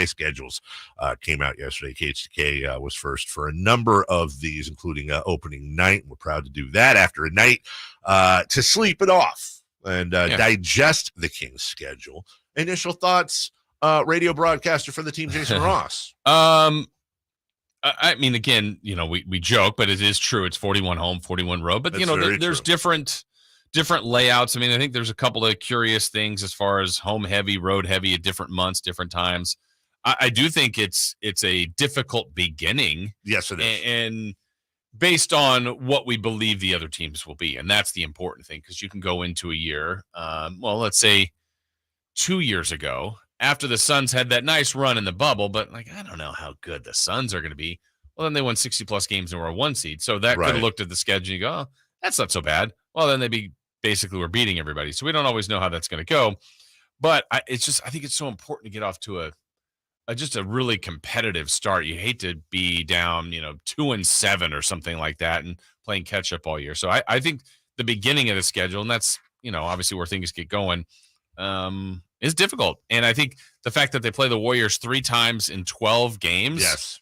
schedules came out yesterday. KHTK was first for a number of these, including opening night. We're proud to do that after a night to sleep it off and digest the Kings schedule. Initial thoughts, radio broadcaster for the team, Jason Ross. I mean, again, we joke, but it is true. It's 41 home, 41 road. But, there's different layouts. I mean, I think there's a couple of curious things as far as home heavy, road heavy at different months, different times. I do think it's a difficult beginning. Yes, it is. And based on what we believe the other teams will be. And that's the important thing, because you can go into a year, let's say 2 years ago, after the Suns had that nice run in the bubble, but I don't know how good the Suns are going to be. Well, then they won 60-plus games and were a 1 seed. So that could have looked at the schedule and you go, oh, that's not so bad. Well, then basically we're beating everybody. So we don't always know how that's going to go. But I think it's so important to get off to just a really competitive start. You hate to be down, 2-7 or something like that and playing catch up all year. So I think the beginning of the schedule, and that's, obviously where things get going, is difficult. And I think the fact that they play the Warriors 3 times in 12 games. Yes.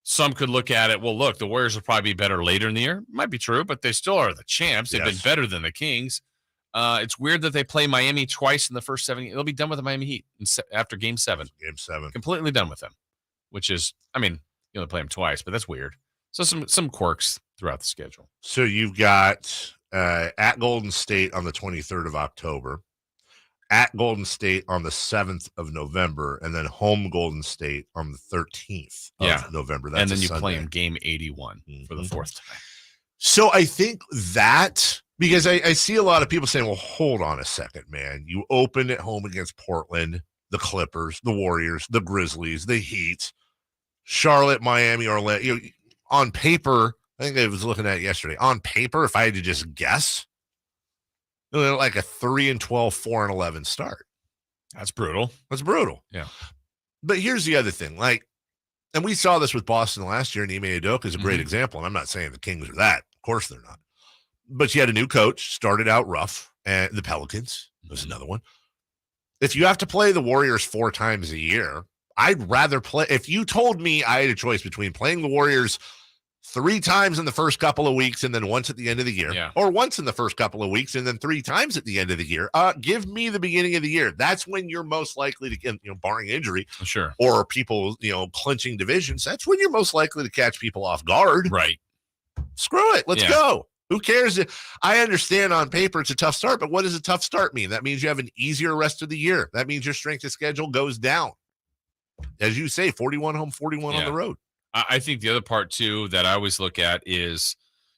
Some could look at it, well, look, the Warriors will probably be better later in the year. Might be true, but they still are the champs. They've been better than the Kings. It's weird that they play Miami twice in the first 7. They'll be done with the Miami Heat after Game 7. Game 7. Completely done with them, which is, you only play them twice, but that's weird. So some quirks throughout the schedule. So you've got at Golden State on the 23rd of October, at Golden State on the 7th of November, and then home Golden State on the 13th of November. That's and then you Sunday. play in Game 81 for the 4th time. So I think that, because I see a lot of people saying, well, hold on a second, man. You opened at home against Portland, the Clippers, the Warriors, the Grizzlies, the Heat, Charlotte, Miami, Orlando. On paper, I think I was looking at it yesterday. On paper, if I had to just guess, like a 3-12, 4-11 start. That's brutal. Yeah. But here's the other thing. And we saw this with Boston last year, and Ime Udoka is a great example. And I'm not saying the Kings are that. Of course they're not. But you had a new coach, started out rough, and the Pelicans was another one. If you have to play the Warriors 4 times a year, I'd rather play. If you told me I had a choice between playing the Warriors 3 times in the first couple of weeks and then once at the end of the year, or once in the first couple of weeks and then 3 times at the end of the year, give me the beginning of the year. That's when you're most likely to get, barring injury, sure, or people, clinching divisions. That's when you're most likely to catch people off guard. Right. Screw it. Let's go. Who cares? I understand on paper it's a tough start, but what does a tough start mean? That means you have an easier rest of the year. That means your strength of schedule goes down. As you say, 41 home, 41 on the road. I think the other part, too, that I always look at is,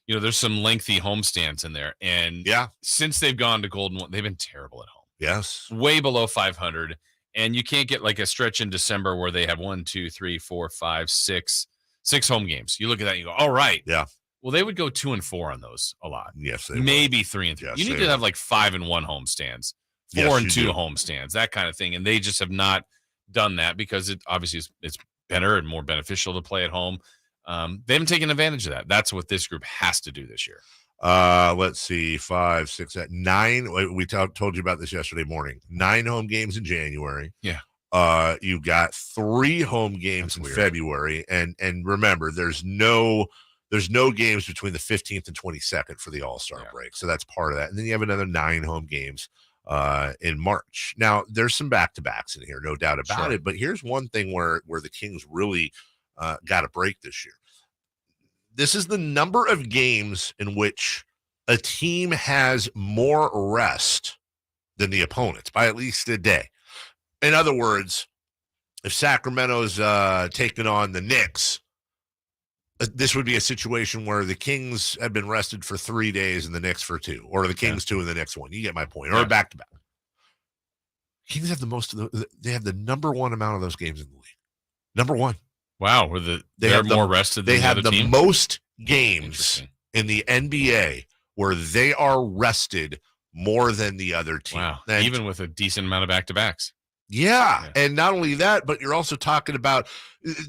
there's some lengthy homestands in there. And since they've gone to Golden One, they've been terrible at home. Yes. Way below 500. And you can't get like a stretch in December where they have 1, 2, 3, 4, 5, 6 home games. You look at that and you go, all right. Yeah. Well, they would go 2 and 4 on those a lot. Yes, maybe would. 3 and 3. Yes, you need to have like 5 and 1 homestands, 4 and 2 homestands, that kind of thing. And they just have not done that because it obviously it's better and more beneficial to play at home. They haven't taken advantage of that. That's what this group has to do this year. Let's see, 5, 6, 9. We told you about this yesterday morning. 9 home games in January. Yeah. You got 3 home games in February, and remember, there's no games between the 15th and 22nd for the All-Star break, so that's part of that. And then you have another 9 home games in March. Now, there's some back-to-backs in here, no doubt about it. But here's one thing where the Kings really got a break this year. This is the number of games in which a team has more rest than the opponents by at least a day. In other words, if Sacramento's taking on the Knicks, this would be a situation where the Kings have been rested for 3 days and the Knicks for 2, or the Kings 2 and the Knicks 1. You get my point. Or back-to-back. Kings have the most of they have the number 1 amount of those games in the league. Number 1. Wow, they're more rested than the other team? They have the most games in the NBA where they are rested more than the other team. Wow, even with a decent amount of back-to-backs. Yeah, and not only that, but you're also talking about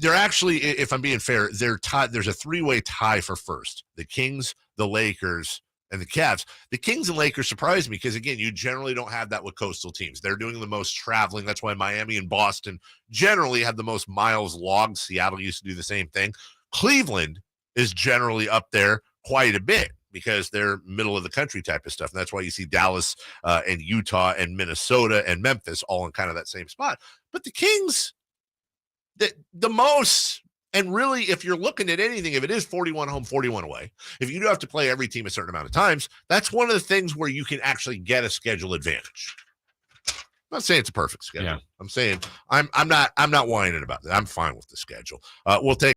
they're actually, if I'm being fair, they're tied. There's a 3-way tie for first: the Kings, the Lakers, and the Cavs. The Kings and Lakers surprised me because, again, you generally don't have that with coastal teams. They're doing the most traveling. That's why Miami and Boston generally have the most miles logged. Seattle used to do the same thing. Cleveland is generally up there quite a bit because they're middle of the country type of stuff. And that's why you see Dallas and Utah and Minnesota and Memphis all in kind of that same spot. But the Kings, the most... And really, if you're looking at anything, if it is 41 home, 41 away, if you do have to play every team a certain amount of times, that's one of the things where you can actually get a schedule advantage. I'm not saying it's a perfect schedule. Yeah. I'm saying I'm not whining about that. I'm fine with the schedule. We'll take